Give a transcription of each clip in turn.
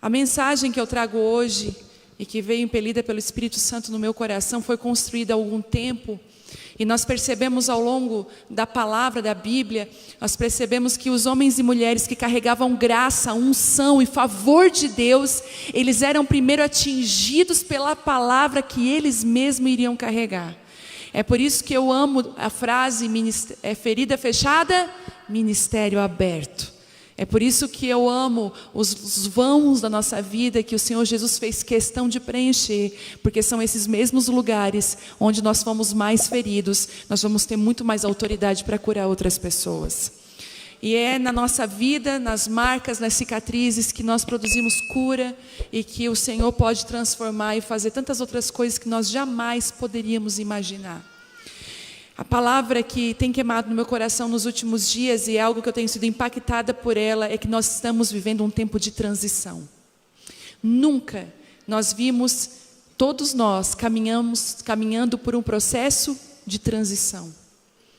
A mensagem que eu trago hoje e que veio impelida pelo Espírito Santo no meu coração foi construída há algum tempo. E nós percebemos ao longo da palavra da Bíblia, nós percebemos que os homens e mulheres que carregavam graça, unção e favor de Deus, eles eram primeiro atingidos pela palavra que eles mesmos iriam carregar. É por isso que eu amo a frase, ferida fechada, ministério aberto. É por isso que eu amo os vãos da nossa vida que o Senhor Jesus fez questão de preencher, porque são esses mesmos lugares onde nós fomos mais feridos, nós vamos ter muito mais autoridade para curar outras pessoas. E é na nossa vida, nas marcas, nas cicatrizes que nós produzimos cura e que o Senhor pode transformar e fazer tantas outras coisas que nós jamais poderíamos imaginar. A palavra que tem queimado no meu coração nos últimos dias, e é algo que eu tenho sido impactada por ela, é que nós estamos vivendo um tempo de transição. Nunca nós vimos, todos nós caminhando por um processo de transição.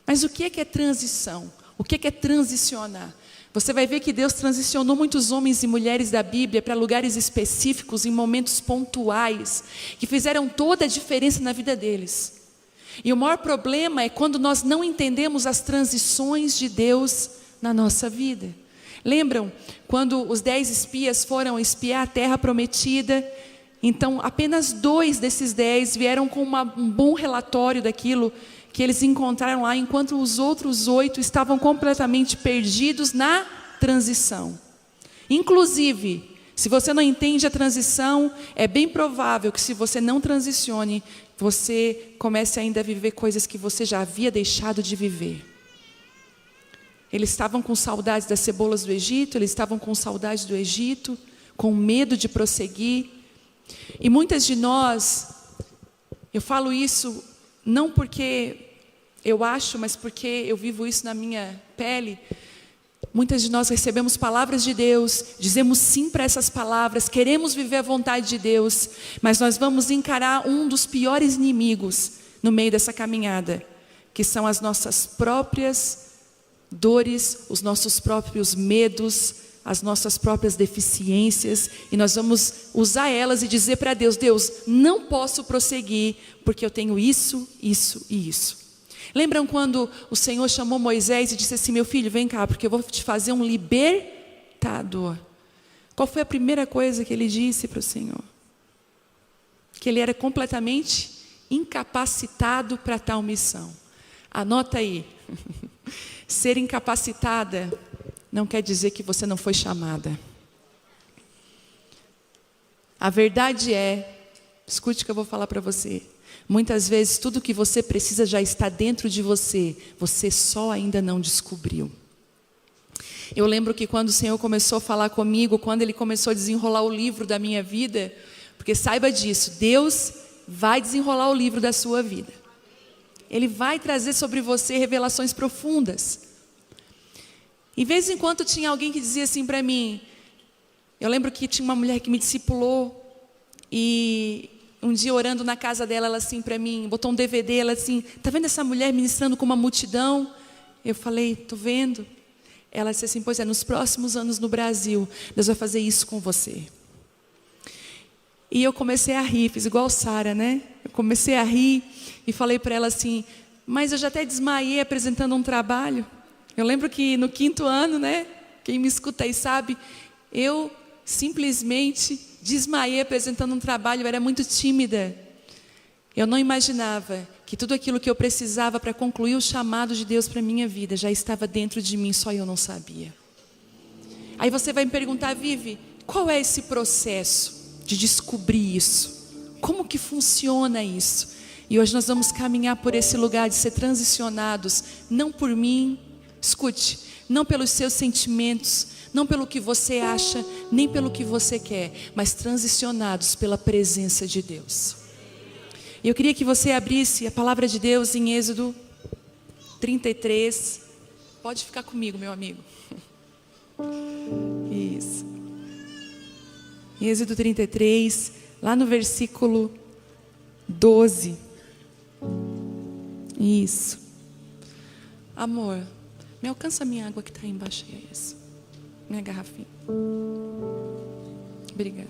Mas o que é transição? O que é transicionar? Você vai ver que Deus transicionou muitos homens e mulheres da Bíblia para lugares específicos, em momentos pontuais, que fizeram toda a diferença na vida deles. E o maior problema é quando nós não entendemos as transições de Deus na nossa vida. Lembram quando os 10 espias foram espiar a terra prometida? Então apenas 2 desses 10 vieram com um bom relatório daquilo que eles encontraram lá, enquanto os outros 8 estavam completamente perdidos na transição. Inclusive, se você não entende a transição, é bem provável que se você não transicione, você comece ainda a viver coisas que você já havia deixado de viver. Eles estavam com saudades das cebolas do Egito, eles estavam com saudades do Egito, com medo de prosseguir. E muitas de nós, eu falo isso não porque eu acho, mas porque eu vivo isso na minha pele. Muitas de nós recebemos palavras de Deus, dizemos sim para essas palavras, queremos viver a vontade de Deus, mas nós vamos encarar um dos piores inimigos no meio dessa caminhada, que são as nossas próprias dores, os nossos próprios medos, as nossas próprias deficiências, e nós vamos usar elas e dizer para Deus: Deus, não posso prosseguir, porque eu tenho isso, isso e isso. Lembram quando o Senhor chamou Moisés e disse assim: meu filho, vem cá, porque eu vou te fazer um libertador. Qual foi a primeira coisa que ele disse para o Senhor? Que ele era completamente incapacitado para tal missão. Anota aí. Ser incapacitada não quer dizer que você não foi chamada. A verdade é, escute o que eu vou falar para você. Muitas vezes tudo que você precisa já está dentro de você, você só ainda não descobriu. Eu lembro que quando o Senhor começou a falar comigo, quando Ele começou a desenrolar o livro da minha vida, porque saiba disso, Deus vai desenrolar o livro da sua vida. Ele vai trazer sobre você revelações profundas. E de vez em quando tinha alguém que dizia assim para mim, eu lembro que tinha uma mulher que me discipulou, e um dia orando na casa dela, ela assim para mim, botou um DVD, ela assim: tá vendo essa mulher ministrando com uma multidão? Eu falei: tô vendo. Ela disse assim: pois é, nos próximos anos no Brasil, Deus vai fazer isso com você. E eu comecei a rir, fiz igual Sara, né? Eu comecei a rir e falei para ela assim: mas eu já até desmaiei apresentando um trabalho. Eu lembro que no 5º ano, né? Quem me escuta aí sabe, eu simplesmente desmaiei apresentando um trabalho, eu era muito tímida. Eu não imaginava que tudo aquilo que eu precisava para concluir o chamado de Deus para a minha vida já estava dentro de mim, só eu não sabia. Aí você vai me perguntar: Vivi, qual é esse processo de descobrir isso? Como que funciona isso? E hoje nós vamos caminhar por esse lugar de ser transicionados, não por mim, escute, não pelos seus sentimentos, não pelo que você acha, nem pelo que você quer, mas transicionados pela presença de Deus. E eu queria que você abrisse a palavra de Deus em Êxodo 33. Pode ficar comigo, meu amigo. Isso. Em Êxodo 33, lá no versículo 12. Isso. Amor, me alcança a minha água que está aí embaixo. É isso. Minha garrafinha. Obrigada.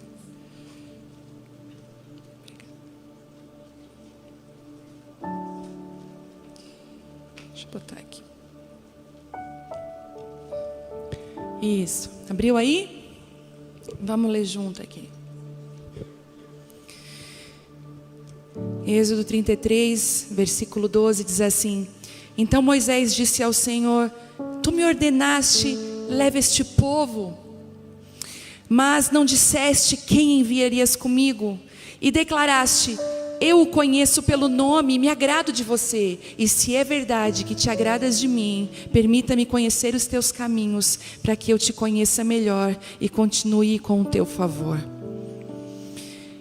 Deixa eu botar aqui. Isso. Abriu aí? Vamos ler junto aqui. Êxodo 33, versículo 12, diz assim: Então Moisés disse ao Senhor: Tu me ordenaste, leva este povo, mas não disseste quem enviarias comigo, e declaraste: Eu o conheço pelo nome e me agrado de você, e se é verdade que te agradas de mim, permita-me conhecer os teus caminhos, para que eu te conheça melhor e continue com o teu favor.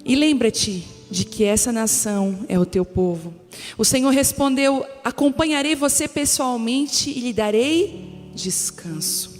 E lembra-te de que essa nação é o teu povo. O Senhor respondeu: Acompanharei você pessoalmente e lhe darei descanso.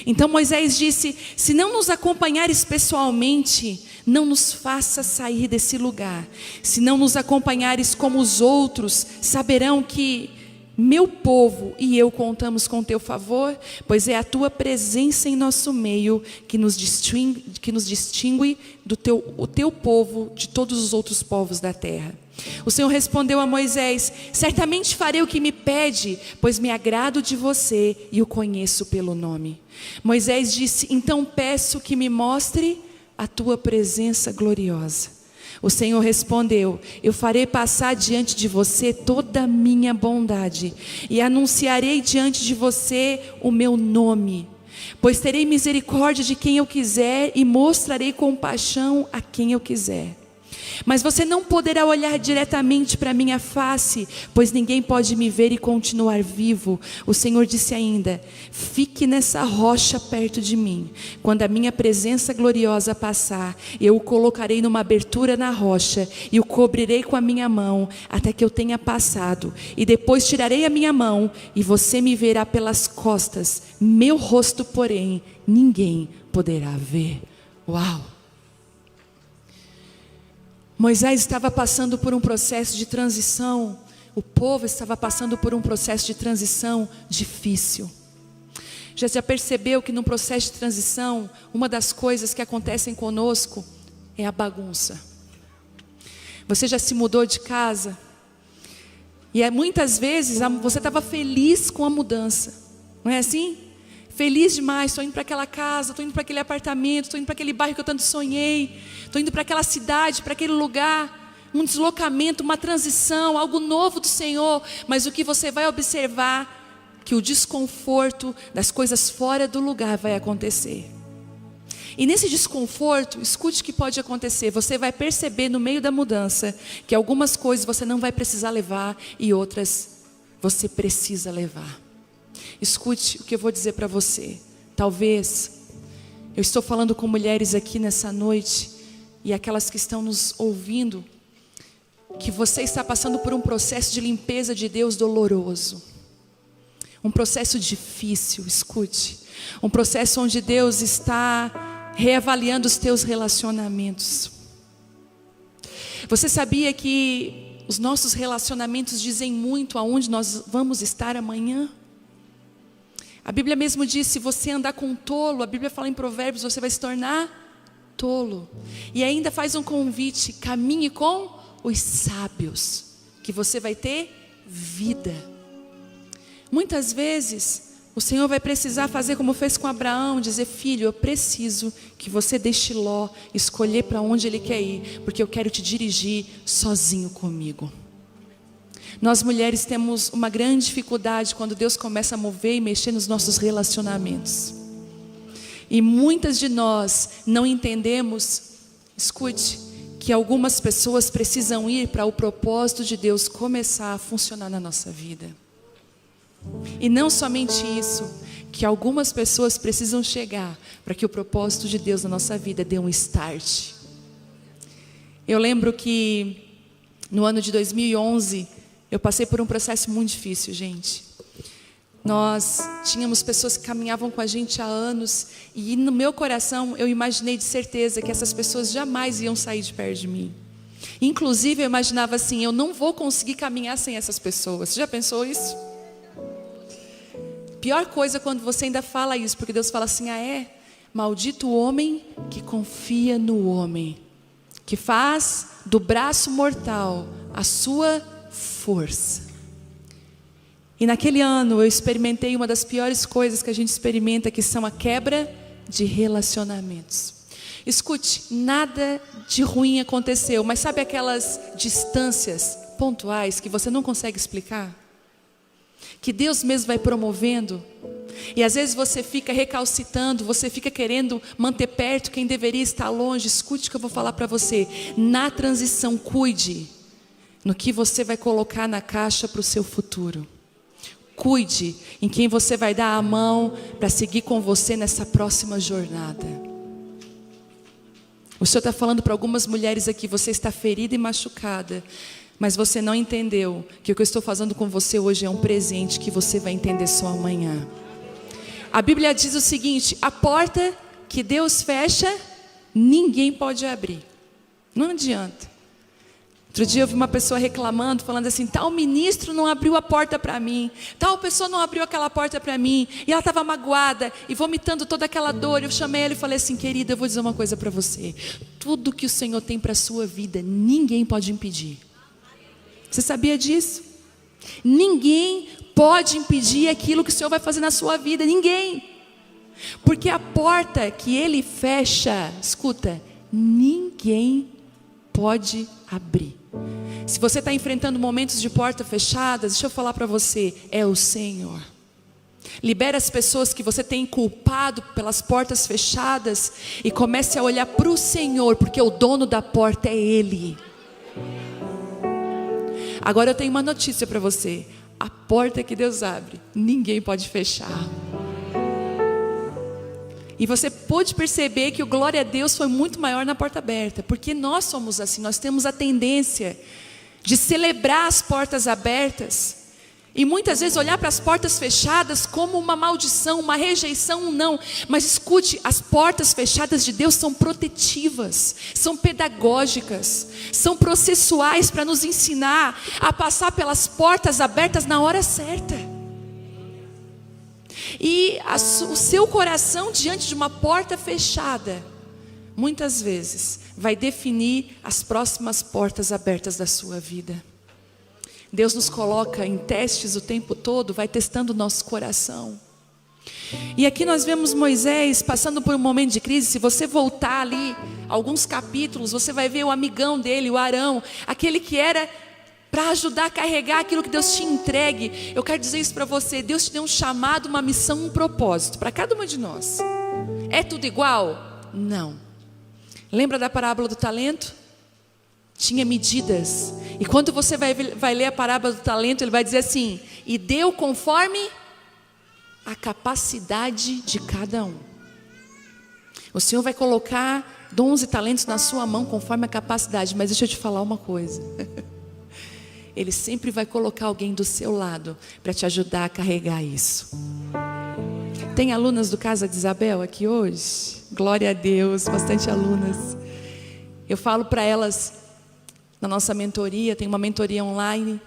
Então Moisés disse: Se não nos acompanhares pessoalmente, não nos faça sair desse lugar. Se não nos acompanhares como os outros, saberão que meu povo e eu contamos com teu favor, pois é a tua presença em nosso meio que nos distingue do teu povo de todos os outros povos da terra. O Senhor respondeu a Moisés: Certamente farei o que me pede, pois me agrado de você e o conheço pelo nome. Moisés disse: Então peço que me mostre a tua presença gloriosa. O Senhor respondeu: Eu farei passar diante de você toda a minha bondade, e anunciarei diante de você o meu nome. Pois terei misericórdia de quem eu quiser, e mostrarei compaixão a quem eu quiser. Mas você não poderá olhar diretamente para a minha face, pois ninguém pode me ver e continuar vivo. O Senhor disse ainda: Fique nessa rocha perto de mim. Quando a minha presença gloriosa passar, eu o colocarei numa abertura na rocha e o cobrirei com a minha mão até que eu tenha passado. E depois tirarei a minha mão e você me verá pelas costas. Meu rosto, porém, ninguém poderá ver. Uau! Moisés estava passando por um processo de transição, o povo estava passando por um processo de transição difícil. Já percebeu que no processo de transição, uma das coisas que acontecem conosco é a bagunça? Você já se mudou de casa? E muitas vezes você estava feliz com a mudança, não é assim? Feliz demais, estou indo para aquela casa, estou indo para aquele apartamento, estou indo para aquele bairro que eu tanto sonhei, estou indo para aquela cidade, para aquele lugar, um deslocamento, uma transição, algo novo do Senhor. Mas o que você vai observar, que o desconforto das coisas fora do lugar vai acontecer. E nesse desconforto, escute o que pode acontecer. Você vai perceber no meio da mudança que algumas coisas você não vai precisar levar e outras você precisa levar. Escute o que eu vou dizer para você. Talvez, eu estou falando com mulheres aqui nessa noite, e aquelas que estão nos ouvindo, que você está passando por um processo de limpeza de Deus doloroso. Um processo difícil, escute. Um processo onde Deus está reavaliando os teus relacionamentos. Você sabia que os nossos relacionamentos dizem muito aonde nós vamos estar amanhã? A Bíblia mesmo diz: se você andar com um tolo, a Bíblia fala em Provérbios, você vai se tornar tolo. E ainda faz um convite: caminhe com os sábios, que você vai ter vida. Muitas vezes o Senhor vai precisar fazer como fez com Abraão, dizer: filho, eu preciso que você deixe Ló escolher para onde ele quer ir, porque eu quero te dirigir sozinho comigo. Nós mulheres temos uma grande dificuldade quando Deus começa a mover e mexer nos nossos relacionamentos. E muitas de nós não entendemos, escute, que algumas pessoas precisam ir para o propósito de Deus começar a funcionar na nossa vida. E não somente isso, que algumas pessoas precisam chegar para que o propósito de Deus na nossa vida dê um start. Eu lembro que no ano de 2011, eu passei por um processo muito difícil, gente. Nós tínhamos pessoas que caminhavam com a gente há anos, e no meu coração eu imaginei de certeza que essas pessoas jamais iam sair de perto de mim. Inclusive eu imaginava assim: eu não vou conseguir caminhar sem essas pessoas. Você já pensou isso? Pior coisa é quando você ainda fala isso, porque Deus fala assim: ah é? Maldito o homem que confia no homem, que faz do braço mortal a sua força. E naquele ano eu experimentei uma das piores coisas que a gente experimenta, que são a quebra de relacionamentos. Escute, nada de ruim aconteceu, mas sabe aquelas distâncias pontuais que você não consegue explicar? Que Deus mesmo vai promovendo. E às vezes você fica recalcitando, você fica querendo manter perto quem deveria estar longe. Escute o que eu vou falar para você. Na transição, cuide no que você vai colocar na caixa para o seu futuro. Cuide em quem você vai dar a mão para seguir com você nessa próxima jornada. O Senhor está falando para algumas mulheres aqui, você está ferida e machucada, mas você não entendeu que o que eu estou fazendo com você hoje é um presente que você vai entender só amanhã. A Bíblia diz o seguinte: a porta que Deus fecha, ninguém pode abrir. Não adianta. Outro dia eu vi uma pessoa reclamando, falando assim: tal ministro não abriu a porta para mim, tal pessoa não abriu aquela porta para mim, e ela estava magoada e vomitando toda aquela dor. Eu chamei ela e falei assim: querida, eu vou dizer uma coisa para você, tudo que o Senhor tem para a sua vida, ninguém pode impedir. Você sabia disso? Ninguém pode impedir aquilo que o Senhor vai fazer na sua vida, ninguém. Porque a porta que Ele fecha, escuta, ninguém pode abrir. Se você está enfrentando momentos de porta fechadas, deixa eu falar para você, é o Senhor. Libera as pessoas que você tem culpado pelas portas fechadas e comece a olhar para o Senhor, porque o dono da porta é Ele. Agora eu tenho uma notícia para você: a porta que Deus abre, ninguém pode fechar. E você pôde perceber que o glória a Deus foi muito maior na porta aberta, porque nós somos assim, nós temos a tendência de celebrar as portas abertas, e muitas vezes olhar para as portas fechadas como uma maldição, uma rejeição, um não. Mas escute, as portas fechadas de Deus são protetivas, são pedagógicas, são processuais para nos ensinar a passar pelas portas abertas na hora certa. E o seu coração diante de uma porta fechada, muitas vezes, vai definir as próximas portas abertas da sua vida. Deus nos coloca em testes o tempo todo, vai testando o nosso coração. E aqui nós vemos Moisés passando por um momento de crise. Se você voltar ali alguns capítulos, você vai ver o amigão dele, o Arão, aquele que era para ajudar a carregar aquilo que Deus tinha entregue. Eu quero dizer isso para você: Deus te deu um chamado, uma missão, um propósito para cada uma de nós. É tudo igual? Não. Lembra da parábola do talento? Tinha medidas. E quando você vai ler a parábola do talento, ele vai dizer assim: e deu conforme a capacidade de cada um. O Senhor vai colocar dons e talentos na sua mão conforme a capacidade. Mas deixa eu te falar uma coisa. Ele sempre vai colocar alguém do seu lado para te ajudar a carregar isso. Tem alunas do Casa de Isabel aqui hoje? Glória a Deus, bastante alunas. Eu falo para elas, na nossa mentoria, tem uma mentoria online,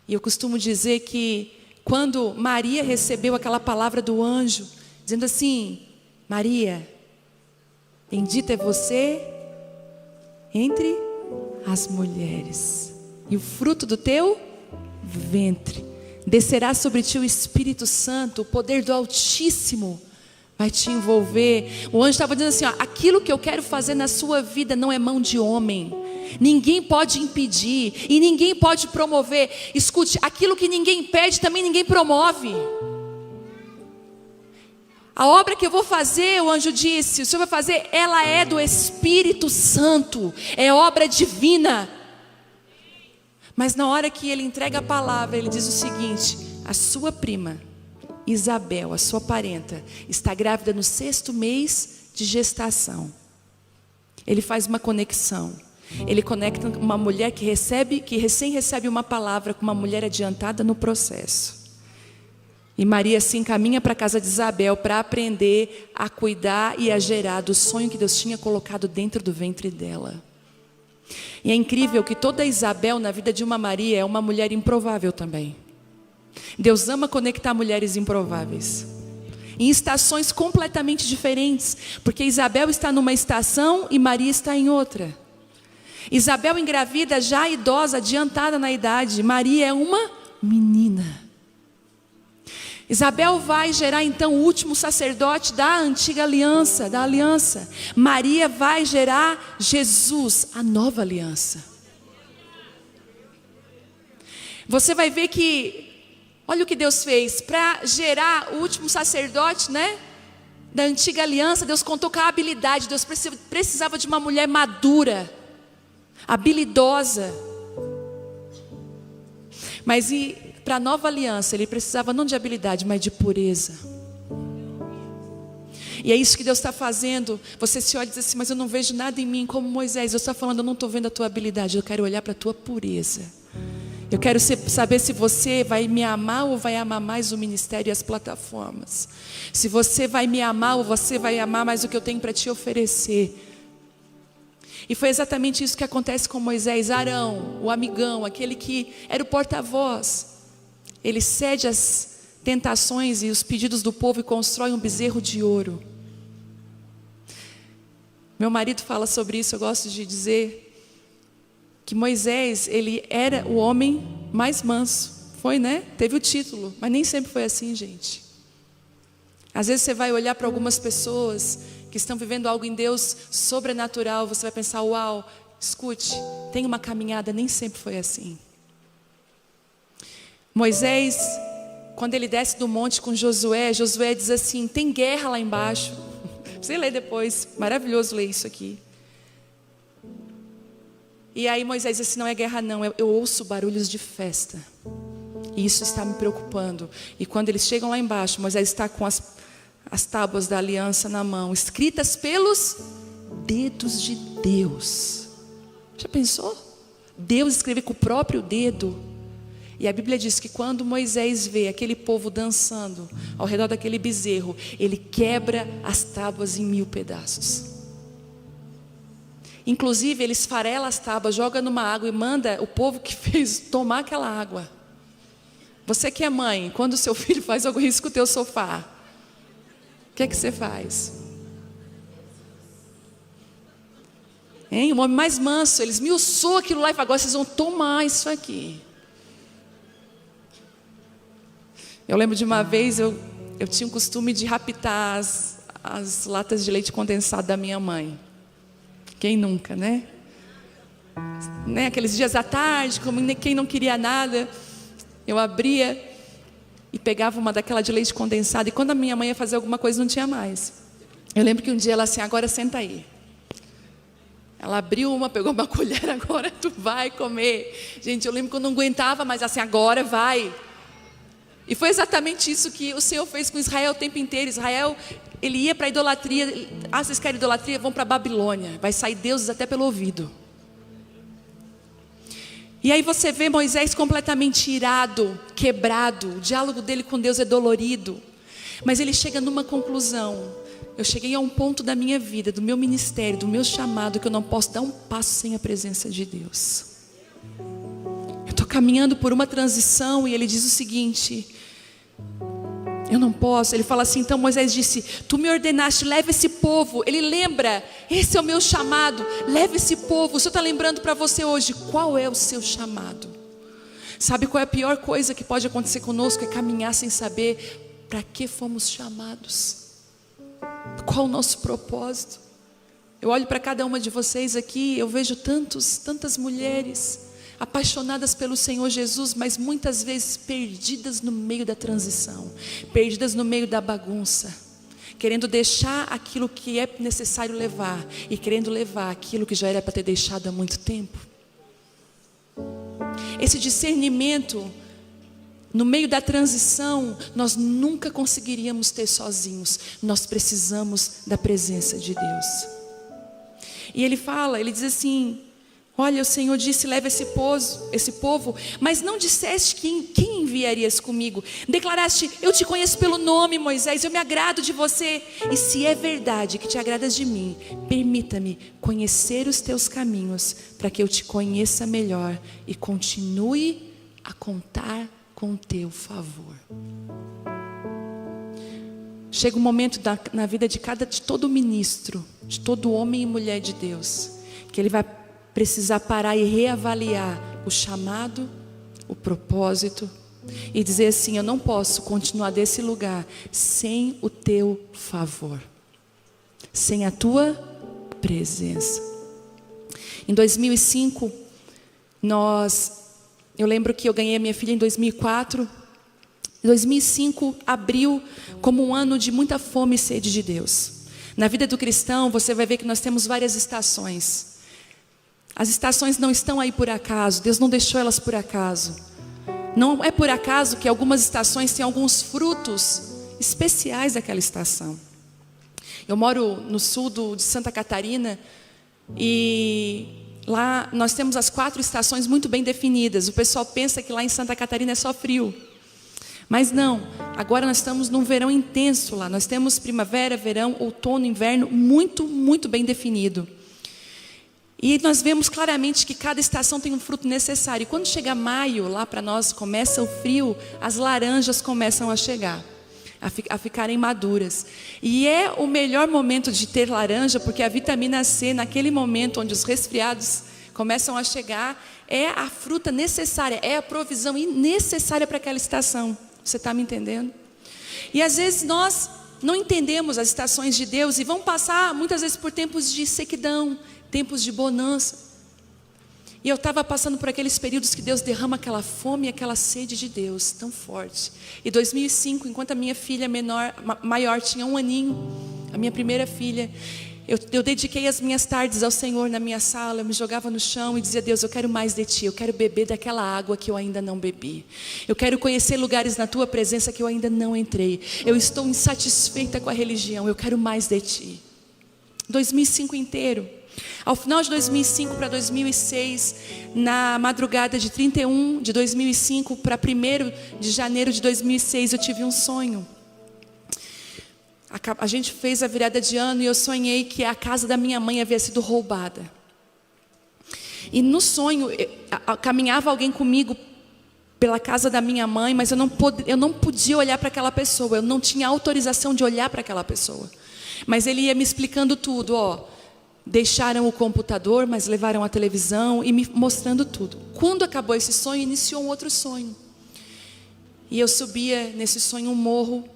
e eu costumo dizer que quando Maria recebeu aquela palavra do anjo, dizendo assim: Maria, bendita é você entre as mulheres, e o fruto do teu ventre, descerá sobre ti o Espírito Santo, o poder do Altíssimo vai te envolver. O anjo estava dizendo assim: ó, aquilo que eu quero fazer na sua vida não é mão de homem, ninguém pode impedir e ninguém pode promover. Escute, aquilo que ninguém pede também ninguém promove. A obra que eu vou fazer, o anjo disse, o Senhor vai fazer, ela é do Espírito Santo, é obra divina. Mas na hora que ele entrega a palavra, ele diz o seguinte: a sua prima Isabel, a sua parenta, está grávida no 6º mês de gestação. Ele faz uma conexão. Ele conecta uma mulher que recém recebe uma palavra com uma mulher adiantada no processo. E Maria se encaminha para a casa de Isabel para aprender a cuidar e a gerar do sonho que Deus tinha colocado dentro do ventre dela. E é incrível que toda Isabel na vida de uma Maria é uma mulher improvável também. Deus ama conectar mulheres improváveis. em estações completamente diferentes, porque Isabel está numa estação e Maria está em outra. Isabel engravida já idosa, adiantada na idade. Maria é uma menina. Isabel vai gerar então o último sacerdote da antiga aliança, da aliança. Maria vai gerar Jesus, a nova aliança. Você vai ver que, olha o que Deus fez, para gerar o último sacerdote, né? Da antiga aliança, Deus contou com a habilidade. Deus precisava de uma mulher madura, habilidosa. Mas para a nova aliança, ele precisava não de habilidade, mas de pureza. E é isso que Deus está fazendo. Você se olha e diz assim, mas eu não vejo nada em mim como Moisés. Deus está falando, eu não estou vendo a tua habilidade, eu quero olhar para a tua pureza. Eu quero saber se você vai me amar ou vai amar mais o ministério e as plataformas. Se você vai me amar ou você vai amar mais o que eu tenho para te oferecer. E foi exatamente isso que acontece com Moisés. Arão, o amigão, aquele que era o porta-voz. Ele cede às tentações e os pedidos do povo e constrói um bezerro de ouro. Meu marido fala sobre isso, eu gosto de dizer que Moisés, ele era o homem mais manso. Foi, né? Teve o título, mas nem sempre foi assim, gente. Às vezes você vai olhar para algumas pessoas que estão vivendo algo em Deus sobrenatural, você vai pensar, uau, escute, tem uma caminhada, nem sempre foi assim. Moisés, quando ele desce do monte com Josué, Josué diz assim, tem guerra lá embaixo. Você lê depois, maravilhoso ler isso aqui. E aí Moisés diz assim, não é guerra não, eu ouço barulhos de festa. E isso está me preocupando. E quando eles chegam lá embaixo, Moisés está com as tábuas da aliança na mão, escritas pelos dedos de Deus. Já pensou? Deus escreve com o próprio dedo. E a Bíblia diz que quando Moisés vê aquele povo dançando ao redor daquele bezerro, ele quebra as tábuas em 1000 pedaços. Inclusive ele esfarela as tábuas, joga numa água e manda o povo que fez tomar aquela água. Você que é mãe, quando o seu filho faz algo isso com o teu sofá, o que é que você faz? Hein? O homem mais manso, ele esmiuçou aquilo lá e falou, agora vocês vão tomar isso aqui. Eu lembro de uma vez, eu tinha o costume de raptar as latas de leite condensado da minha mãe. Quem nunca, né? Aqueles dias à tarde, como quem não queria nada, eu abria e pegava uma daquela de leite condensado. E quando a minha mãe ia fazer alguma coisa, não tinha mais. Eu lembro que um dia ela assim, agora senta aí. Ela abriu uma, pegou uma colher, agora tu vai comer. Gente, eu lembro que eu não aguentava, mas assim, agora vai. E foi exatamente isso que o Senhor fez com Israel o tempo inteiro. Israel, ele ia para a idolatria. Ah, vocês querem idolatria? Vão para a Babilônia. Vai sair deuses até pelo ouvido. E aí você vê Moisés completamente irado, quebrado. O diálogo dele com Deus é dolorido. Mas ele chega numa conclusão. Eu cheguei a um ponto da minha vida, do meu ministério, do meu chamado, que eu não posso dar um passo sem a presença de Deus. Eu estou caminhando por uma transição e ele diz o seguinte, eu não posso. Ele fala assim, então Moisés disse, tu me ordenaste, leva esse povo. Ele lembra, esse é o meu chamado, leva esse povo. O Senhor está lembrando para você hoje, qual é o seu chamado? Sabe qual é a pior coisa que pode acontecer conosco? É caminhar sem saber para que fomos chamados. Qual o nosso propósito? Eu olho para cada uma de vocês aqui, eu vejo tantas mulheres apaixonadas pelo Senhor Jesus, mas muitas vezes perdidas no meio da transição, perdidas no meio da bagunça, querendo deixar aquilo que é necessário levar e querendo levar aquilo que já era para ter deixado há muito tempo. Esse discernimento no meio da transição, nós nunca conseguiríamos ter sozinhos. Nós precisamos da presença de Deus. E ele diz assim, olha, o Senhor disse, leva esse povo, mas não disseste quem enviarias comigo. Declaraste, eu te conheço pelo nome, Moisés, eu me agrado de você. E se é verdade que te agradas de mim, permita-me conhecer os teus caminhos, para que eu te conheça melhor e continue a contar com o teu favor. chega um momento na vida de todo ministro, de todo homem e mulher de Deus, que ele vai precisar parar e reavaliar o chamado, o propósito, e dizer assim: eu não posso continuar desse lugar sem o teu favor, sem a tua presença. Em 2005, eu lembro que eu ganhei a minha filha em 2004. 2005 abriu como um ano de muita fome e sede de Deus. Na vida do cristão, você vai ver que nós temos várias estações. As estações não estão aí por acaso, Deus não deixou elas por acaso. Não é por acaso que algumas estações têm alguns frutos especiais daquela estação. Eu moro no sul de Santa Catarina e lá nós temos as 4 estações muito bem definidas. O pessoal pensa que lá em Santa Catarina é só frio. Mas não, agora nós estamos num verão intenso lá. Nós temos primavera, verão, outono, inverno muito, muito bem definido. E nós vemos claramente que cada estação tem um fruto necessário. E quando chega maio, lá para nós, começa o frio, as laranjas começam a chegar, a ficarem maduras. E é o melhor momento de ter laranja, porque a vitamina C, naquele momento onde os resfriados começam a chegar, é a fruta necessária, é a provisão necessária para aquela estação. Você está me entendendo? E às vezes nós não entendemos as estações de Deus e vamos passar muitas vezes por tempos de sequidão, tempos de bonança. E eu estava passando por aqueles períodos que Deus derrama aquela fome e aquela sede de Deus tão forte. E 2005, enquanto a minha filha maior tinha 1 aninho, a minha primeira filha, eu dediquei as minhas tardes ao Senhor na minha sala. Eu me jogava no chão e dizia: Deus, eu quero mais de Ti. Eu quero beber daquela água que eu ainda não bebi. Eu quero conhecer lugares na Tua presença que eu ainda não entrei. Eu estou insatisfeita com a religião. Eu quero mais de Ti. 2005 inteiro. Ao final de 2005 para 2006, na madrugada de 31 de 2005 para 1º de janeiro de 2006, eu tive um sonho. A gente fez a virada de ano e eu sonhei que a casa da minha mãe havia sido roubada. E no sonho, caminhava alguém comigo pela casa da minha mãe, mas eu não podia olhar para aquela pessoa. Eu não tinha autorização de olhar para aquela pessoa. Mas ele ia me explicando tudo, deixaram o computador, mas levaram a televisão e me mostrando tudo. Quando acabou esse sonho, iniciou um outro sonho. E eu subia nesse sonho um morro.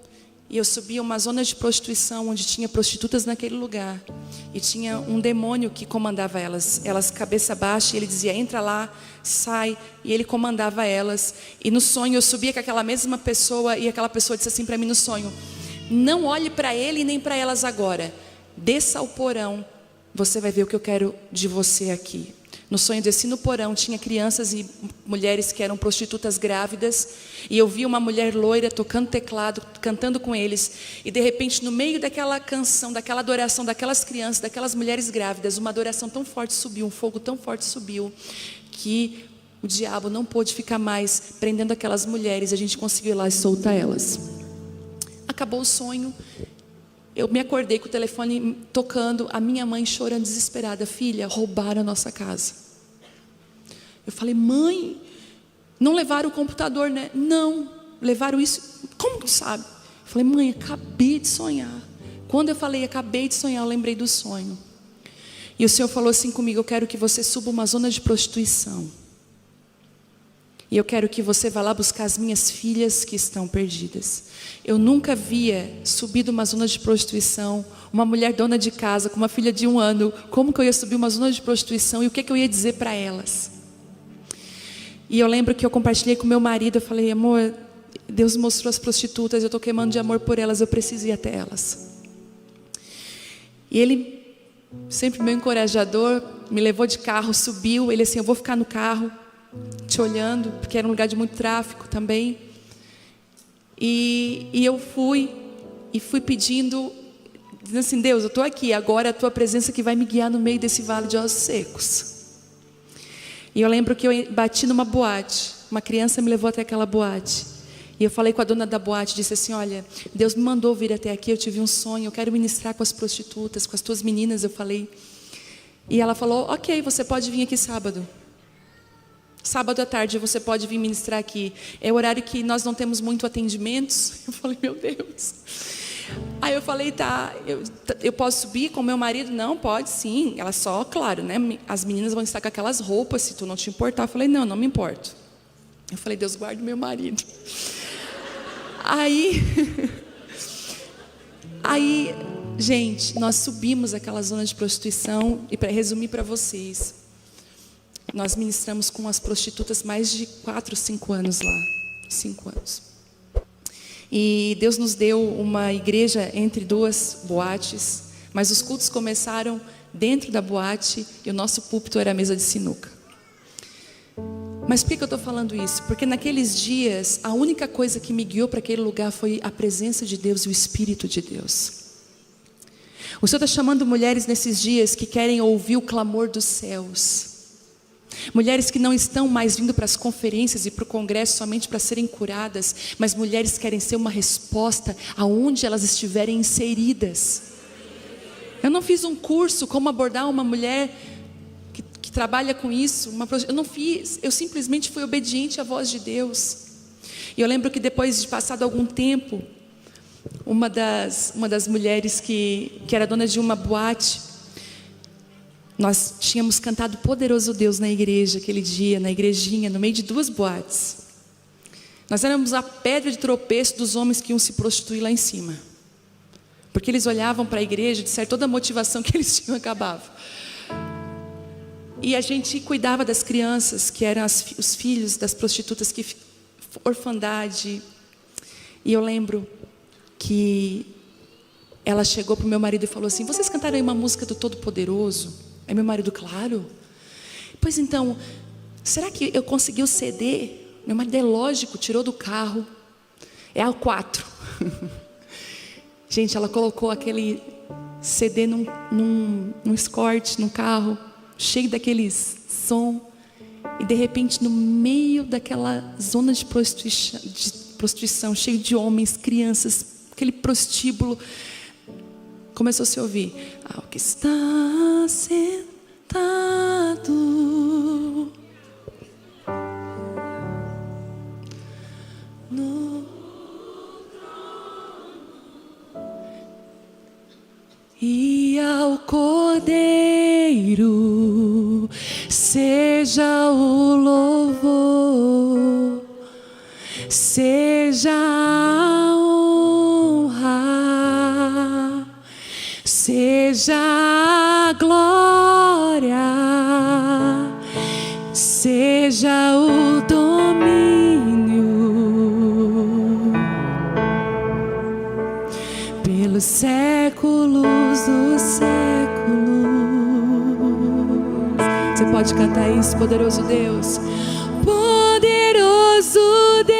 E eu subia uma zona de prostituição, onde tinha prostitutas naquele lugar. E tinha um demônio que comandava elas cabeça baixa. E ele dizia: entra lá, sai. E ele comandava elas. E no sonho eu subia com aquela mesma pessoa. E aquela pessoa disse assim para mim no sonho: não olhe para ele nem para elas agora. Desça ao porão. Você vai ver o que eu quero de você aqui. No sonho desci no porão, tinha crianças e mulheres que eram prostitutas grávidas. E eu vi uma mulher loira tocando teclado, cantando com eles. E de repente, no meio daquela canção, daquela adoração, daquelas crianças, daquelas mulheres grávidas, uma adoração tão forte subiu, um fogo tão forte subiu, que o diabo não pôde ficar mais prendendo aquelas mulheres. A gente conseguiu ir lá e soltar elas. Acabou o sonho. Eu me acordei com o telefone tocando, a minha mãe chorando desesperada: filha, roubaram a nossa casa. Eu falei: mãe, não levaram o computador, né? Não, levaram isso. Como que sabe? Eu falei: mãe, acabei de sonhar. Quando eu falei acabei de sonhar, eu lembrei do sonho. E o Senhor falou assim comigo: eu quero que você suba uma zona de prostituição. E eu quero que você vá lá buscar as minhas filhas que estão perdidas. Eu nunca havia subido uma zona de prostituição, uma mulher dona de casa com uma filha de 1 ano. Como que eu ia subir uma zona de prostituição e o que eu ia dizer para elas? E eu lembro que eu compartilhei com meu marido. Eu falei: amor, Deus mostrou as prostitutas, eu estou queimando de amor por elas, eu preciso ir até elas. E ele, sempre meu encorajador, me levou de carro, subiu. Ele assim: eu vou ficar no carro te olhando, porque era um lugar de muito tráfico também. E eu fui pedindo, dizendo assim: Deus, eu estou aqui, agora é a tua presença que vai me guiar no meio desse vale de ossos secos. E eu lembro que eu bati numa boate, uma criança me levou até aquela boate. E eu falei com a dona da boate, disse assim: olha, Deus me mandou vir até aqui, eu tive um sonho, eu quero ministrar com as prostitutas, com as tuas meninas, eu falei. E ela falou: ok, você pode vir aqui sábado. Sábado à tarde você pode vir ministrar aqui. É o horário que nós não temos muito atendimentos. Eu falei: meu Deus. Aí eu falei, tá, eu posso subir com meu marido? Não, pode sim. Ela só, claro, né? As meninas vão estar com aquelas roupas, se tu não te importar. Eu falei, não me importo. Eu falei, Deus guarde meu marido. Aí, gente, nós subimos aquela zona de prostituição. E para resumir para vocês, nós ministramos com as prostitutas mais de 4, 5 anos lá. 5 anos. E Deus nos deu uma igreja entre 2 boates, mas os cultos começaram dentro da boate e o nosso púlpito era a mesa de sinuca. Mas por que eu estou falando isso? Porque naqueles dias, a única coisa que me guiou para aquele lugar foi a presença de Deus e o Espírito de Deus. O Senhor está chamando mulheres nesses dias que querem ouvir o clamor dos céus. Mulheres que não estão mais vindo para as conferências e para o congresso somente para serem curadas, mas mulheres que querem ser uma resposta aonde elas estiverem inseridas. Eu não fiz um curso como abordar uma mulher que trabalha com isso. Eu não fiz, eu simplesmente fui obediente à voz de Deus. E eu lembro que depois de passado algum tempo, uma das mulheres que era dona de uma boate, nós tínhamos cantado Poderoso Deus na igreja aquele dia, na igrejinha, no meio de 2 boates. Nós éramos a pedra de tropeço dos homens que iam se prostituir lá em cima. Porque eles olhavam para a igreja, de certo, toda a motivação que eles tinham acabava. E a gente cuidava das crianças, que eram os filhos das prostitutas, orfandade. E eu lembro que ela chegou para o meu marido e falou assim, vocês cantaram aí uma música do Todo-Poderoso? Aí meu marido, claro. Pois então, será que eu consegui o CD? Meu marido, é lógico, tirou do carro. É A4. Gente, ela colocou aquele CD num escort, num carro, cheio daqueles som. E de repente, no meio daquela zona de prostituição, cheio de homens, crianças, aquele prostíbulo, começou a se ouvir, ao que está sentado no e ao Cordeiro seja o louvor, seja a honra, seja a glória, seja o domínio pelos séculos dos séculos. Você pode cantar isso, poderoso Deus, poderoso Deus.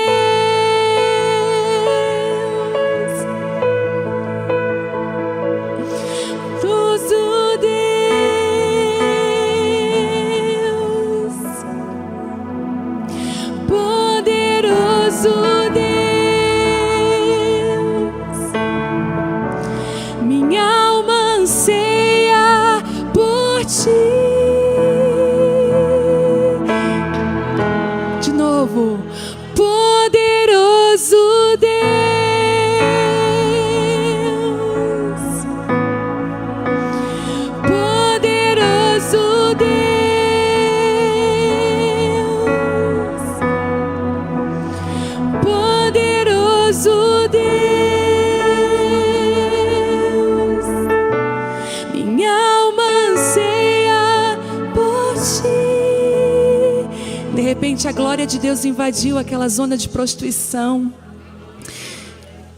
A glória de Deus invadiu aquela zona de prostituição.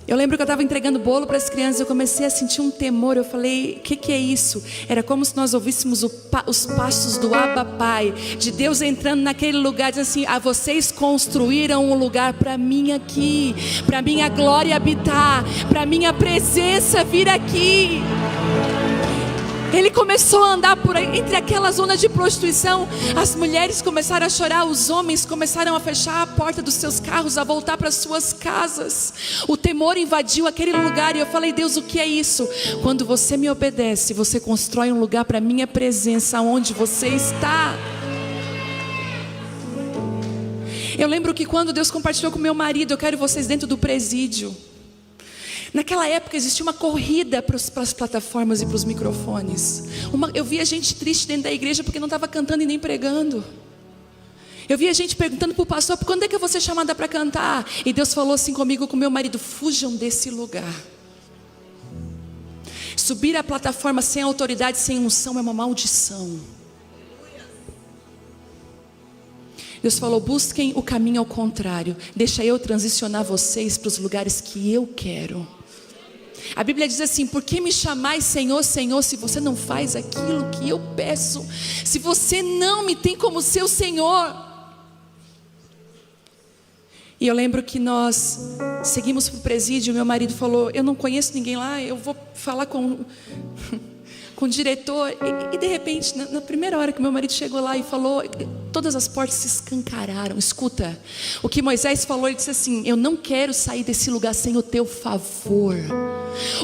Eu lembro que eu estava entregando bolo para as crianças. Eu comecei a sentir um temor. Eu falei, o que é isso? Era como se nós ouvíssemos os passos do Abba Pai, de Deus entrando naquele lugar, dizendo assim, vocês construíram um lugar para mim aqui, para minha glória habitar, para minha presença vir aqui. Ele começou a andar por aí, entre aquela zona de prostituição. As mulheres começaram a chorar, os homens começaram a fechar a porta dos seus carros, a voltar para suas casas. O temor invadiu aquele lugar e eu falei, Deus, o que é isso? Quando você me obedece, você constrói um lugar para minha presença, onde você está. Eu lembro que quando Deus compartilhou com meu marido, eu quero vocês dentro do presídio. Naquela época existia uma corrida para as plataformas e para os microfones. Eu via gente triste dentro da igreja porque não estava cantando e nem pregando. Eu via gente perguntando para o pastor: quando é que eu vou ser chamada para cantar? E Deus falou assim comigo, com meu marido: fujam desse lugar. Subir a plataforma sem autoridade, sem unção, é uma maldição. Deus falou: busquem o caminho ao contrário. Deixa eu transicionar vocês para os lugares que eu quero. A Bíblia diz assim: por que me chamais Senhor, Senhor, se você não faz aquilo que eu peço? Se você não me tem como seu Senhor. E eu lembro que nós seguimos para o presídio. Meu marido falou: eu não conheço ninguém lá, eu vou falar com o diretor. E de repente, na primeira hora que meu marido chegou lá e falou, todas as portas se escancararam. Escuta, o que Moisés falou, ele disse assim: eu não quero sair desse lugar sem o teu favor.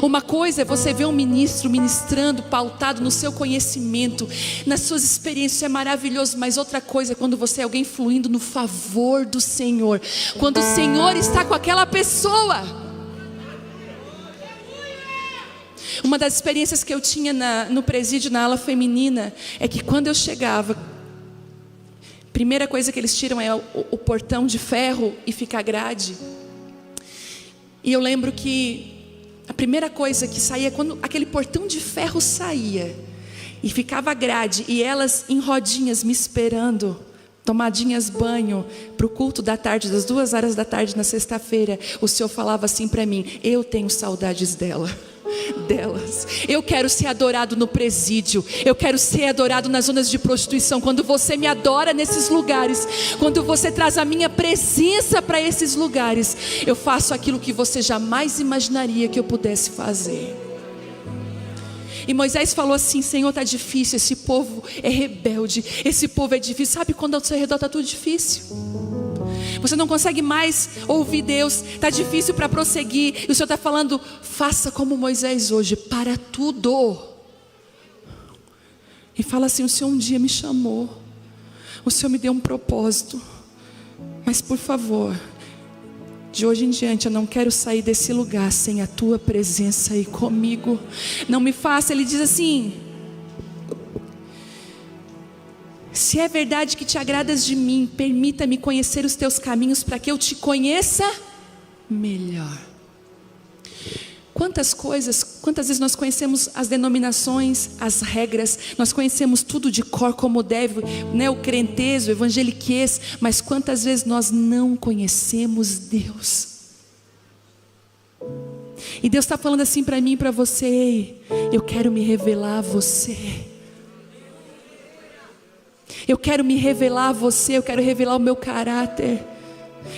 Uma coisa é você ver um ministro ministrando, pautado no seu conhecimento, nas suas experiências, é maravilhoso. Mas outra coisa é quando você é alguém fluindo no favor do Senhor, quando o Senhor está com aquela pessoa. Uma das experiências que eu tinha no presídio, na ala feminina, é que quando eu chegava, a primeira coisa que eles tiram é o portão de ferro e fica a grade. E eu lembro que a primeira coisa que saía, quando aquele portão de ferro saía e ficava a grade, e elas em rodinhas me esperando, tomadinhas banho para o culto da tarde, das 2h da tarde na sexta-feira, o Senhor falava assim para mim: eu tenho saudades delas. Eu quero ser adorado no presídio, eu quero ser adorado nas zonas de prostituição. Quando você me adora nesses lugares, quando você traz a minha presença para esses lugares, eu faço aquilo que você jamais imaginaria que eu pudesse fazer. E Moisés falou assim: Senhor, está difícil, esse povo é rebelde, esse povo é difícil. Sabe quando ao seu redor está tudo difícil? Você não consegue mais ouvir Deus, está difícil para prosseguir. E o Senhor está falando: faça como Moisés hoje, para tudo. E fala assim: o Senhor um dia me chamou, o Senhor me deu um propósito, mas por favor, de hoje em diante eu não quero sair desse lugar sem a tua presença aí comigo. Não me faça, ele diz assim: se é verdade que te agradas de mim, permita-me conhecer os teus caminhos, para que eu te conheça melhor. Quantas vezes nós conhecemos as denominações, as regras, nós conhecemos tudo de cor como deve, né? O crentez, o evangeliquez, mas quantas vezes nós não conhecemos Deus? E Deus está falando assim para mim e para você: eu quero me revelar a você. Eu quero me revelar a você, eu quero revelar o meu caráter.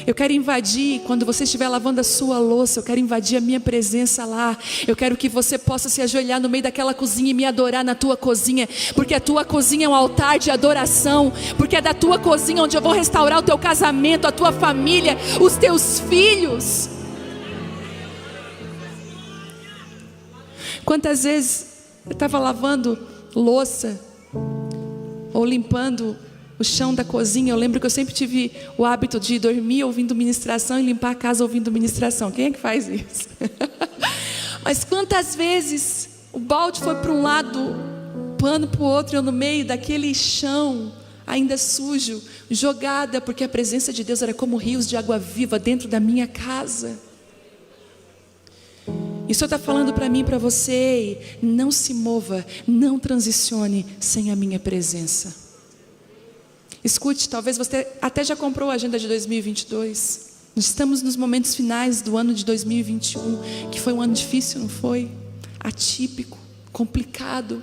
Eu quero invadir, quando você estiver lavando a sua louça, eu quero invadir a minha presença lá. Eu quero que você possa se ajoelhar no meio daquela cozinha e me adorar na tua cozinha, porque a tua cozinha é um altar de adoração, porque é da tua cozinha onde eu vou restaurar o teu casamento, a tua família, os teus filhos. Quantas vezes eu estava lavando louça ou limpando o chão da cozinha, eu lembro que eu sempre tive o hábito de dormir ouvindo ministração e limpar a casa ouvindo ministração. Quem é que faz isso? Mas quantas vezes o balde foi para um lado, o pano para o outro, e eu no meio daquele chão ainda sujo, jogada, porque a presença de Deus era como rios de água viva dentro da minha casa. E o Senhor está falando para mim e para você: não se mova, não transicione sem a minha presença. Escute, talvez você até já comprou a agenda de 2022. Nós estamos nos momentos finais do ano de 2021, que foi um ano difícil, não foi? Atípico, complicado.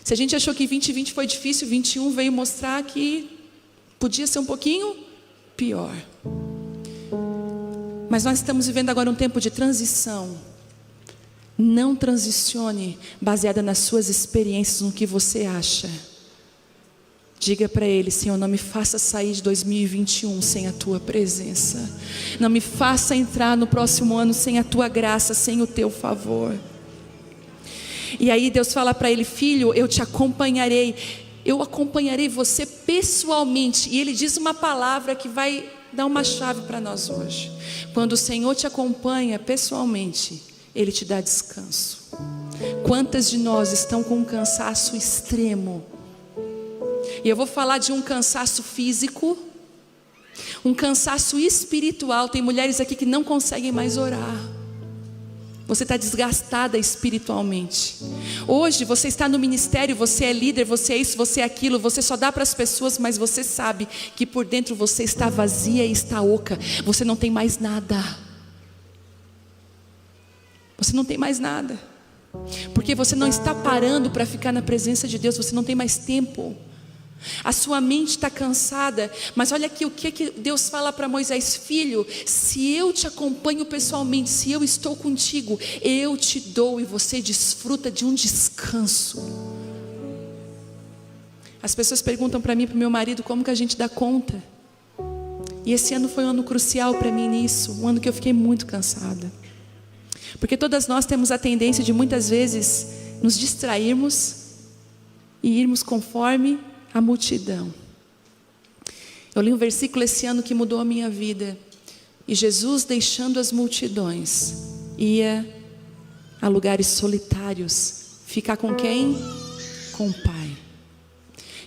Se a gente achou que 2020 foi difícil, 2021 veio mostrar que podia ser um pouquinho pior. Mas nós estamos vivendo agora um tempo de transição. Não transicione baseada nas suas experiências, no que você acha. Diga para Ele: Senhor, não me faça sair de 2021 sem a Tua presença. Não me faça entrar no próximo ano sem a Tua graça, sem o Teu favor. E aí Deus fala para ele: filho, eu te acompanharei. Eu acompanharei você pessoalmente. E Ele diz uma palavra que vai dar uma chave para nós hoje. Quando o Senhor te acompanha pessoalmente, Ele te dá descanso. Quantas de nós estão com um cansaço extremo? E eu vou falar de um cansaço físico, um cansaço espiritual. Tem mulheres aqui que não conseguem mais orar. Você está desgastada espiritualmente. Hoje você está no ministério, você é líder, você é isso, você é aquilo. Você só dá para as pessoas, mas você sabe que por dentro você está vazia e está oca. Você não tem mais nada. Você não tem mais nada. Porque você não está parando para ficar na presença de Deus. Você não tem mais tempo. A sua mente está cansada. Mas olha aqui o que Deus fala para Moisés: filho, se eu te acompanho pessoalmente, se eu estou contigo, eu te dou e você desfruta de um descanso. As pessoas perguntam para mim e para o meu marido como que a gente dá conta. E esse ano foi um ano crucial para mim nisso. Um ano que eu fiquei muito cansada. Porque todas nós temos a tendência de muitas vezes nos distrairmos e irmos conforme a multidão. Eu li um versículo esse ano que mudou a minha vida. E Jesus, deixando as multidões, ia a lugares solitários. Ficar com quem? Com o Pai.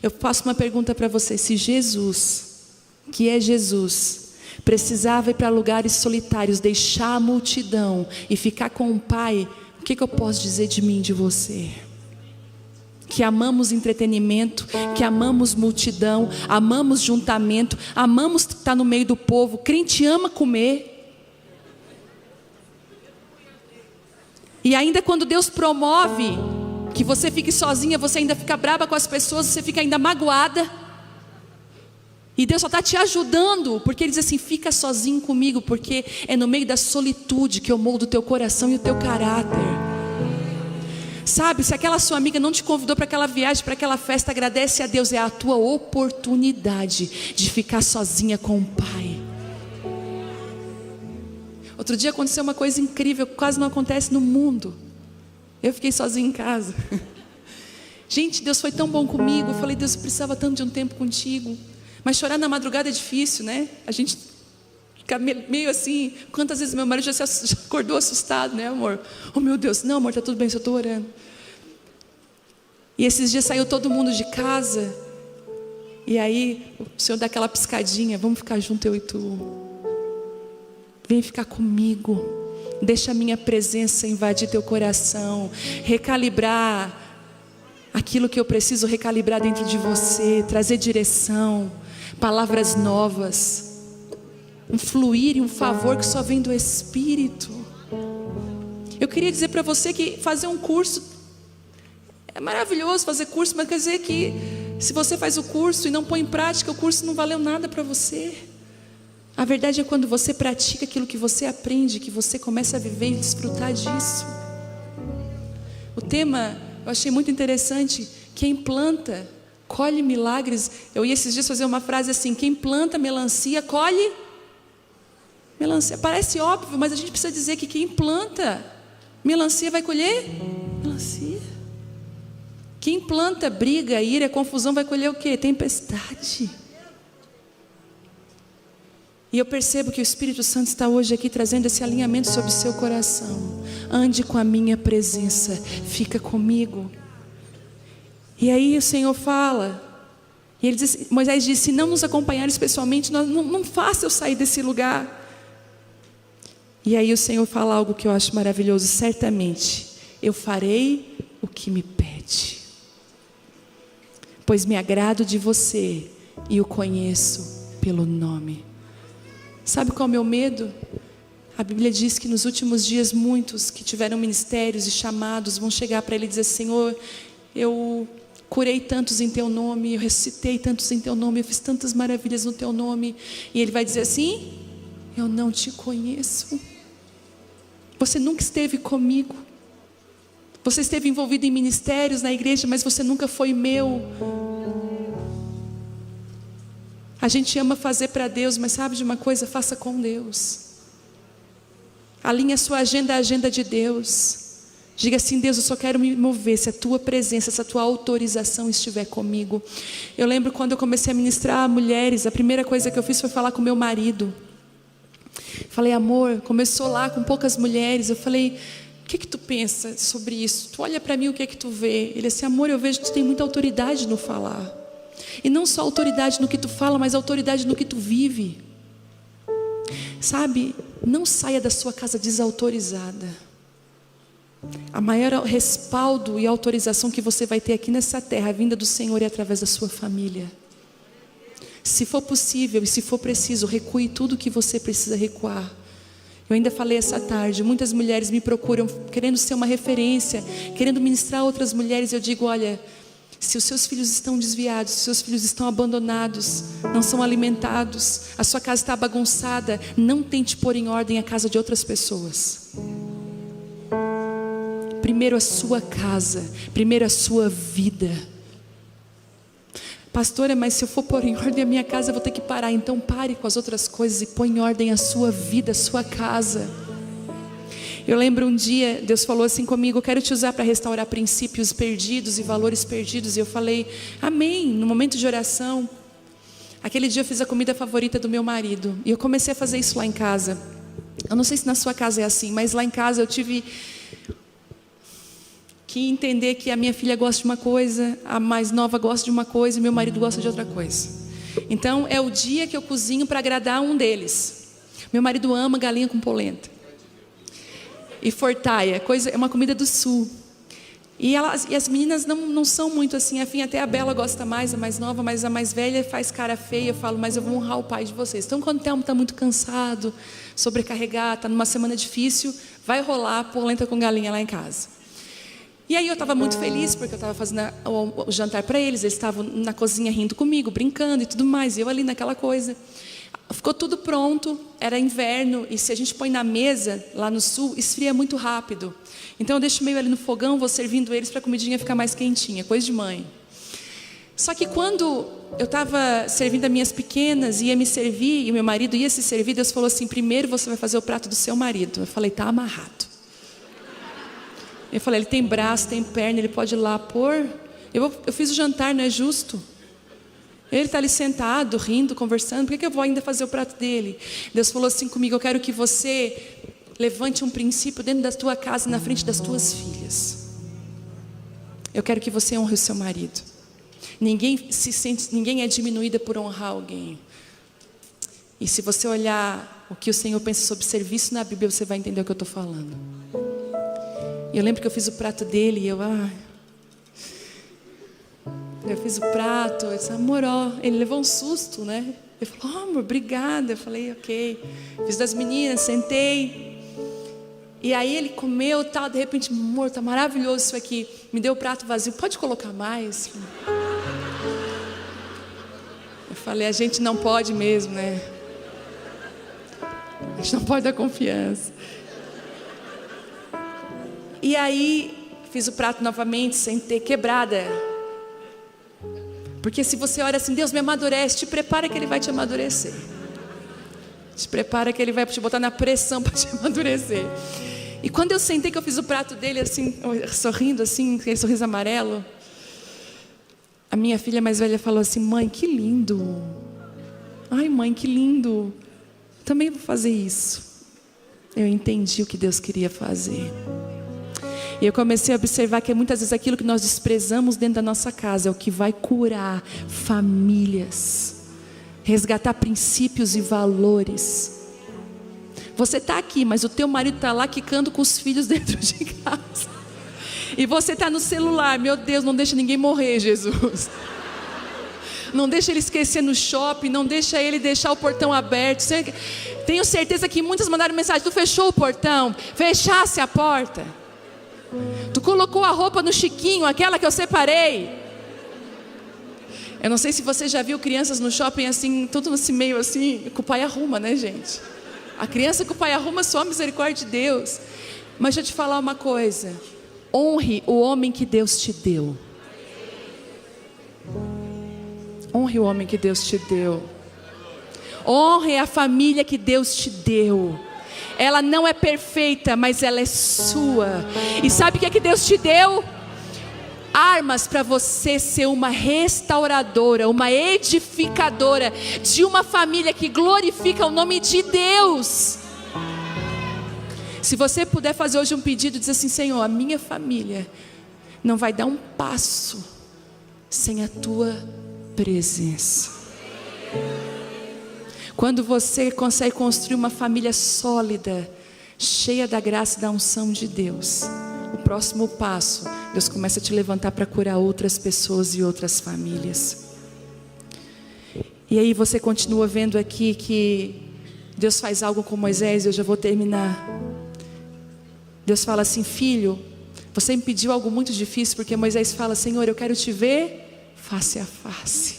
Eu faço uma pergunta para você: se Jesus, que é Jesus, precisava ir para lugares solitários, deixar a multidão e ficar com o Pai, o que eu posso dizer de mim, de você? Que amamos entretenimento, que amamos multidão, amamos juntamento, amamos estar no meio do povo. Crente ama comer. E ainda quando Deus promove que você fique sozinha, você ainda fica brava com as pessoas, você fica ainda magoada. E Deus só está te ajudando, porque Ele diz assim: fica sozinho comigo, porque é no meio da solitude que eu moldo o teu coração e o teu caráter. Sabe, se aquela sua amiga não te convidou para aquela viagem, para aquela festa, agradece a Deus. É a tua oportunidade de ficar sozinha com o Pai. Outro dia aconteceu uma coisa incrível, quase não acontece no mundo. Eu fiquei sozinha em casa. Gente, Deus foi tão bom comigo. Eu falei: Deus, eu precisava tanto de um tempo contigo. Mas chorar na madrugada é difícil, né? A gente fica meio assim. Quantas vezes meu marido já acordou assustado, né, amor? Oh, meu Deus, não, amor, tá tudo bem, só estou orando. E esses dias saiu todo mundo de casa. E aí o Senhor dá aquela piscadinha: vamos ficar junto, eu e tu. Vem ficar comigo. Deixa a minha presença invadir teu coração, recalibrar aquilo que eu preciso recalibrar dentro de você, trazer direção, palavras novas, um fluir e um favor que só vem do Espírito. Eu queria dizer para você que fazer um curso é maravilhoso, fazer curso, mas quer dizer que se você faz o curso e não põe em prática, o curso não valeu nada para você. A verdade é quando você pratica aquilo que você aprende, que você começa a viver e desfrutar disso. O tema eu achei muito interessante: quem planta, colhe milagres. Eu ia esses dias fazer uma frase assim: quem planta melancia, colhe melancia. Parece óbvio, mas a gente precisa dizer que quem planta melancia vai colher melancia. Quem planta briga, ira, confusão vai colher o quê? Tempestade. E eu percebo que o Espírito Santo está hoje aqui trazendo esse alinhamento sobre o seu coração. Ande com a minha presença, fica comigo. E aí o Senhor fala, e ele diz, Moisés disse: se não nos acompanhares pessoalmente, não faça eu sair desse lugar. E aí o Senhor fala algo que eu acho maravilhoso: certamente eu farei o que me pede, pois me agrado de você e o conheço pelo nome. Sabe qual é o meu medo? A Bíblia diz que nos últimos dias muitos que tiveram ministérios e chamados vão chegar para Ele e dizer: Senhor, eu curei tantos em Teu nome, eu ressuscitei tantos em Teu nome, eu fiz tantas maravilhas no Teu nome. E Ele vai dizer assim: eu não te conheço. Você nunca esteve comigo. Você esteve envolvido em ministérios na igreja, mas você nunca foi meu. A gente ama fazer para Deus, mas sabe de uma coisa? Faça com Deus. Alinhe a sua agenda à agenda de Deus. Diga assim: Deus, eu só quero me mover se a Tua presença, se a Tua autorização estiver comigo. Eu lembro quando eu comecei a ministrar a mulheres, a primeira coisa que eu fiz foi falar com meu marido. Falei: amor, começou lá com poucas mulheres. Eu falei: O que tu pensa sobre isso? Tu olha para mim, o que tu vê? Ele assim, amor, eu vejo que tu tem muita autoridade no falar. E não só autoridade no que tu fala, mas autoridade no que tu vive. Sabe, não saia da sua casa desautorizada. A maior respaldo e autorização que você vai ter aqui nessa terra, a vinda do Senhor é através da sua família. Se for possível e se for preciso, recue tudo o que você precisa recuar. Eu ainda falei essa tarde, muitas mulheres me procuram querendo ser uma referência, querendo ministrar a outras mulheres. Eu digo, olha, se os seus filhos estão desviados, se os seus filhos estão abandonados, não são alimentados, a sua casa está bagunçada, não tente pôr em ordem a casa de outras pessoas. Primeiro a sua casa, primeiro a sua vida. Pastora, mas se eu for pôr em ordem a minha casa, eu vou ter que parar. Então pare com as outras coisas e põe em ordem a sua vida, a sua casa. Eu lembro um dia, Deus falou assim comigo, eu quero te usar para restaurar princípios perdidos e valores perdidos. E eu falei, amém, no momento de oração. Aquele dia eu fiz a comida favorita do meu marido. E eu comecei a fazer isso lá em casa. Eu não sei se na sua casa é assim, mas lá em casa eu tive que entender que a minha filha gosta de uma coisa, a mais nova gosta de uma coisa e meu marido gosta de outra coisa. Então é o dia que eu cozinho para agradar um deles. Meu marido ama galinha com polenta e fortaia, é uma comida do sul. E as meninas não são muito assim afim, até a Bela gosta mais, a mais nova, mas a mais velha faz cara feia. Eu falo, mas eu vou honrar o pai de vocês. Então quando o Thelmo está muito cansado, sobrecarregado, está numa semana difícil, vai rolar polenta com galinha lá em casa. E aí eu estava muito feliz, porque eu estava fazendo o jantar para eles. Eles estavam na cozinha rindo comigo, brincando e tudo mais, e eu ali naquela coisa. Ficou tudo pronto, era inverno, e se a gente põe na mesa, lá no sul, esfria muito rápido. Então eu deixo meio ali no fogão, vou servindo eles para a comidinha ficar mais quentinha, coisa de mãe. Só que quando eu estava servindo as minhas pequenas, ia me servir, e meu marido ia se servir, Deus falou assim, primeiro você vai fazer o prato do seu marido. Eu falei, tá amarrado. Eu falei, ele tem braço, tem perna, ele pode ir lá pôr. Eu fiz o jantar, não é justo? Ele está ali sentado, rindo, conversando, por que eu vou ainda fazer o prato dele? Deus falou assim comigo, eu quero que você levante um princípio dentro da tua casa, na frente das tuas filhas. Eu quero que você honre o seu marido. Ninguém é diminuída por honrar alguém. E se você olhar o que o Senhor pensa sobre serviço na Bíblia, você vai entender o que eu estou falando. Eu lembro que eu fiz o prato dele e eu fiz o prato, eu disse, amor, ele levou um susto, né? Ele falou, amor, obrigada. Eu falei, ok. Fiz das meninas, sentei. E aí ele comeu tal, de repente, amor, tá maravilhoso isso aqui. Me deu o prato vazio, pode colocar mais? Eu falei, a gente não pode mesmo, né? A gente não pode dar confiança. E aí, fiz o prato novamente, sentei, quebrada. Porque se você ora assim, Deus me amadurece, te prepara que Ele vai te amadurecer. Te prepara que Ele vai te botar na pressão para te amadurecer. E quando eu sentei que eu fiz o prato dele assim, sorrindo assim, aquele sorriso amarelo, a minha filha mais velha falou assim, mãe, que lindo. Ai, mãe, que lindo. Também vou fazer isso. Eu entendi o que Deus queria fazer. E eu comecei a observar que muitas vezes aquilo que nós desprezamos dentro da nossa casa é o que vai curar famílias, resgatar princípios e valores. Você está aqui, mas o teu marido está lá quicando com os filhos dentro de casa. E você está no celular, meu Deus, não deixa ninguém morrer, Jesus. Não deixa ele esquecer no shopping, não deixa ele deixar o portão aberto. Tenho certeza que muitas mandaram mensagem, tu fechou o portão, fechasse a porta. Tu colocou a roupa no chiquinho, aquela que eu separei. Eu não sei se você já viu crianças no shopping assim, tudo nesse meio assim, que o pai arruma, né, gente? A criança que o pai arruma, só a misericórdia de Deus. Mas deixa eu te falar uma coisa, honre o homem que Deus te deu. Honre o homem que Deus te deu. Honre a família que Deus te deu. Ela não é perfeita, mas ela é sua. E sabe o que é que Deus te deu? Armas para você ser uma restauradora, uma edificadora de uma família que glorifica o nome de Deus. Se você puder fazer hoje um pedido, diz assim: Senhor, a minha família não vai dar um passo sem a tua presença. Quando você consegue construir uma família sólida, cheia da graça e da unção de Deus, o próximo passo, Deus começa a te levantar para curar outras pessoas e outras famílias. E aí você continua vendo aqui que Deus faz algo com Moisés. Eu já vou terminar. Deus fala assim: filho, você me pediu algo muito difícil, porque Moisés fala: Senhor, eu quero te ver face a face.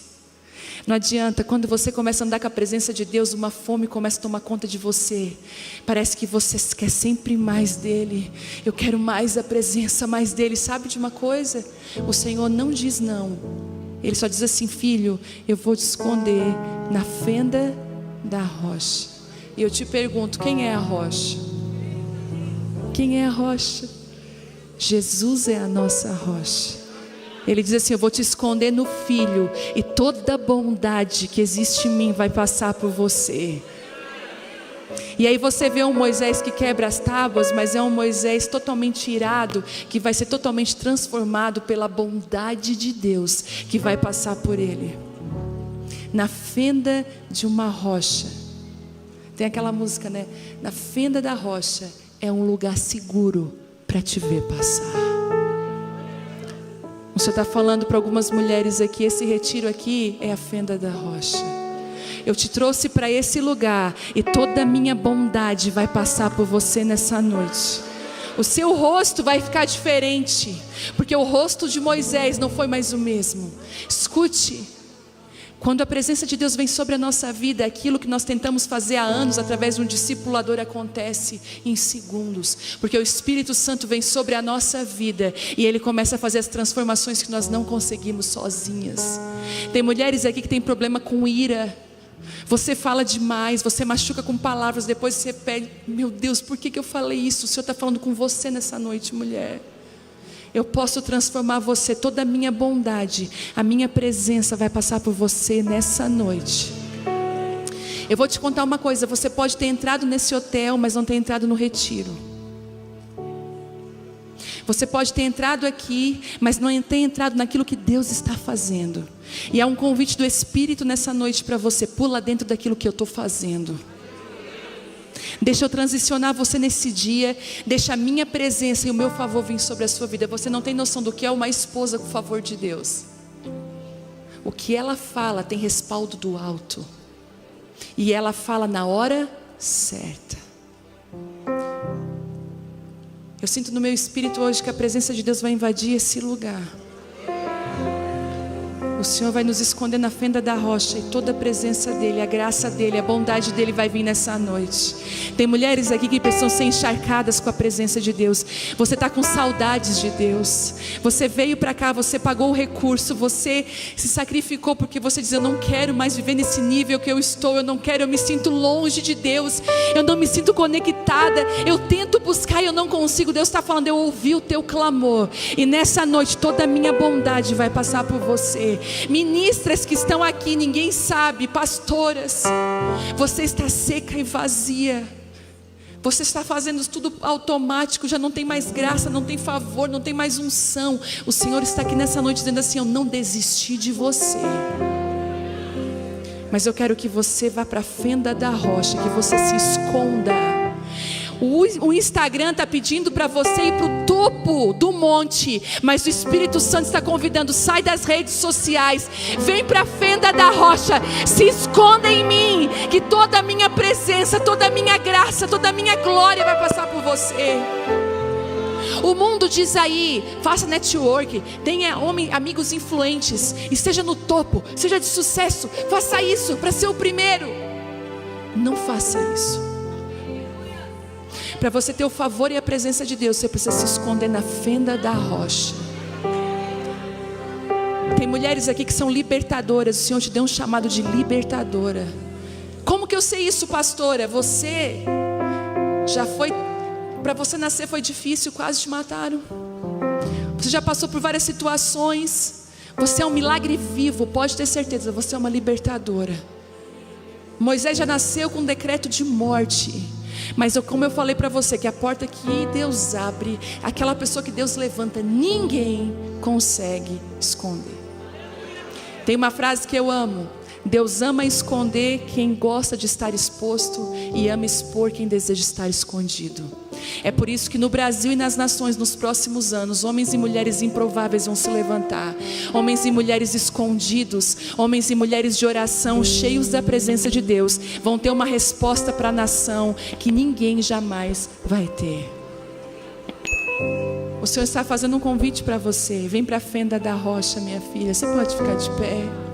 Não adianta, quando você começa a andar com a presença de Deus, uma fome começa a tomar conta de você. Parece que você quer sempre mais dele. Eu quero mais a presença, mais dele. Sabe de uma coisa? O Senhor não diz não. Ele só diz assim: filho, eu vou te esconder na fenda da rocha. E eu te pergunto, quem é a rocha? Quem é a rocha? Jesus é a nossa rocha. Ele diz assim: eu vou te esconder no Filho, e toda a bondade que existe em mim vai passar por você. E aí você vê um Moisés que quebra as tábuas, mas é um Moisés totalmente irado, que vai ser totalmente transformado pela bondade de Deus, que vai passar por ele. Na fenda de uma rocha. Tem aquela música, né? Na fenda da rocha é um lugar seguro para te ver passar. O Senhor está falando para algumas mulheres aqui: esse retiro aqui é a fenda da rocha. Eu te trouxe para esse lugar, e toda a minha bondade vai passar por você nessa noite. O seu rosto vai ficar diferente, porque o rosto de Moisés não foi mais o mesmo. Escute. Quando a presença de Deus vem sobre a nossa vida, aquilo que nós tentamos fazer há anos através de um discipulador acontece em segundos, porque o Espírito Santo vem sobre a nossa vida e Ele começa a fazer as transformações que nós não conseguimos sozinhas. Tem mulheres aqui que têm problema com ira. Você fala demais, você machuca com palavras, depois você pede: meu Deus, por que eu falei isso? O Senhor está falando com você nessa noite, mulher. Eu posso transformar você, toda a minha bondade, a minha presença vai passar por você nessa noite. Eu vou te contar uma coisa: você pode ter entrado nesse hotel, mas não ter entrado no retiro. Você pode ter entrado aqui, mas não ter entrado naquilo que Deus está fazendo. E há um convite do Espírito nessa noite para você: pula dentro daquilo que eu estou fazendo. Deixa eu transicionar você nesse dia. Deixa a minha presença e o meu favor vir sobre a sua vida. Você não tem noção do que é uma esposa com o favor de Deus. O que ela fala tem respaldo do alto, e ela fala na hora certa. Eu sinto no meu espírito hoje que a presença de Deus vai invadir esse lugar. O Senhor vai nos esconder na fenda da rocha, e toda a presença dEle, a graça dEle, a bondade dEle vai vir nessa noite. Tem mulheres aqui que precisam ser encharcadas com a presença de Deus. Você está com saudades de Deus. Você veio para cá, você pagou o recurso, você se sacrificou porque você diz: eu não quero mais viver nesse nível que eu estou. Eu não quero, eu me sinto longe de Deus. Eu não me sinto conectada. Eu tento buscar e eu não consigo. Deus está falando: eu ouvi o teu clamor, e nessa noite toda a minha bondade vai passar por você. Ministras que estão aqui, ninguém sabe, pastoras, você está seca e vazia. Você está fazendo tudo automático, já não tem mais graça, não tem favor, não tem mais unção. O Senhor está aqui nessa noite dizendo assim: eu não desisti de você, mas eu quero que você vá para a fenda da rocha, que você se esconda. O Instagram está pedindo para você ir para o topo do monte, mas o Espírito Santo está convidando: sai das redes sociais, vem para a fenda da rocha, se esconda em mim, que toda a minha presença, toda a minha graça, toda a minha glória vai passar por você. O mundo diz aí: faça network, tenha amigos influentes, e seja no topo, seja de sucesso, faça isso para ser o primeiro. Não faça isso. Para você ter o favor e a presença de Deus, você precisa se esconder na fenda da rocha. Tem mulheres aqui que são libertadoras. O Senhor te deu um chamado de libertadora. Como que eu sei isso, pastora? Você já foi, para você nascer foi difícil, quase te mataram. Você já passou por várias situações. Você é um milagre vivo, pode ter certeza, você é uma libertadora. Moisés já nasceu com um decreto de morte, Mas como eu falei para você, que a porta que Deus abre, aquela pessoa que Deus levanta, ninguém consegue esconder. Tem uma frase que eu amo: Deus ama esconder quem gosta de estar exposto e ama expor quem deseja estar escondido. É por isso que no Brasil e nas nações, nos próximos anos, homens e mulheres improváveis vão se levantar. Homens e mulheres escondidos, homens e mulheres de oração, cheios da presença de Deus, vão ter uma resposta para a nação que ninguém jamais vai ter. O Senhor está fazendo um convite para você. Vem para a fenda da rocha, minha filha. Você pode ficar de pé.